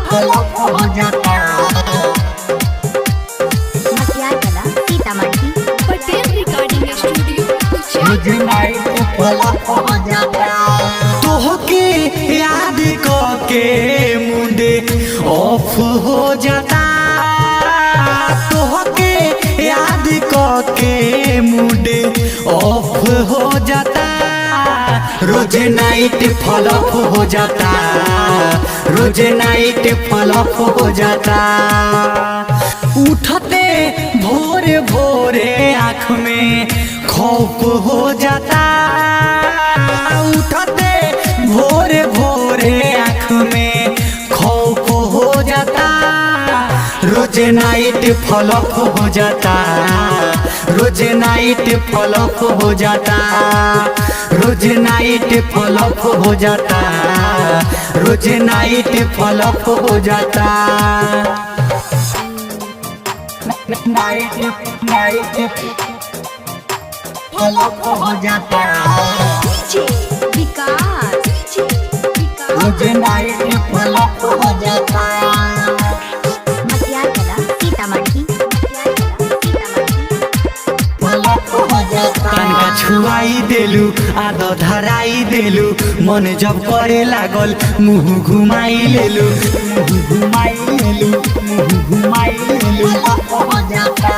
Flop हो जाता। Patel recording studio रोज night flop हो जाता। तोहके याद के मुंडे ऑफ हो जाता। तोहके याद के मुंडे ऑफ हो जाता। रोज नाइट फ्लॉप हो जाता। रोज नाइट फ्लॉप हो जाता। उठते भोरे भोरे आँख में खौफ हो जाता। उठते भोरे भोरे आँख में खौफ हो जाता। रोज नाइट फ्लॉप हो जाता। रोज नाइट फ्लॉप हो जाता। रोज नाइट फ्लॉप हो जाता। रोज नाइट फ्लॉप हो जाता। नाइट फ्लॉप हो जाता। रोज नाइट फ्लॉप हो जाता। फ्लॉप हो जाता। कानका छुआई देलू आदो धराई देलू। मन जब करे लागल मुँह घुमाई लेलू। मुँह घुमाई लेलू। मुँह घुमाई लेलू। फ्लॉप हो जाता।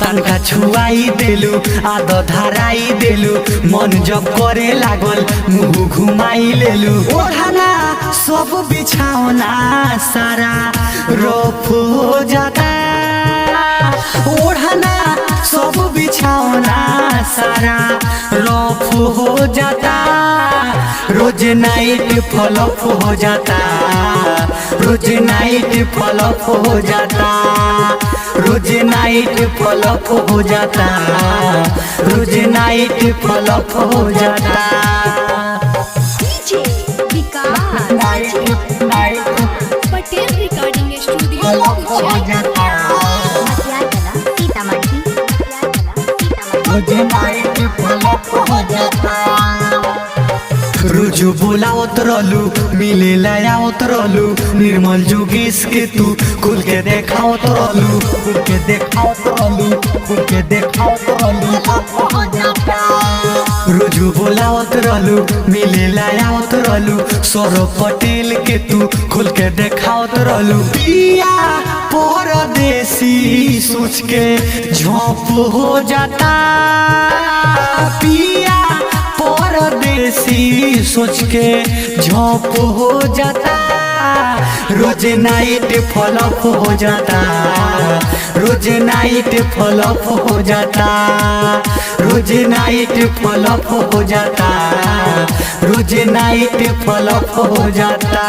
तनका छुआई देलू आदो धराई देलू। मन जब करे लागल मुँह घुमाई लेलू। ओढ़ना सब बिछावना सारा रोफ हो जाता। ओढ़ना सब बिछावना सारा रफ हो जाता। रोज नाइट फ्लॉप हो जाता। रोज नाइट फ्लॉप हो जाता। रोज नाइट फ्लॉप हो जाता। रोज नाइट फ्लॉप हो जाता। पटेल रिकॉर्डिंग स्टूडियो फ्लॉप हो जाता। रोज नाइट फ्लॉप हो जाता। रुजु बोलावत रहलू मिले लायावत रहलू। निर्मल जोगेश के तू खुल के देखावत रहलू। खुल के देखावत रहलू। खुल के देखावत रहलू। फ्लॉप हो जाता। रुजु बोलावत रहलू मिले लायावत रहलू। सौरभ पटेल के तू खुल के देखावत रहलू। पिया परदेसी सोच के झोंप हो जाता। पिया परदेसी सोच के झोंप हो जाता। रोज नाइट फ्लॉप हो जाता। रोज नाइट फ्लॉप हो जाता। रोज नाइट फ्लॉप हो जाता। रोज नाइट फ्लॉप हो जाता।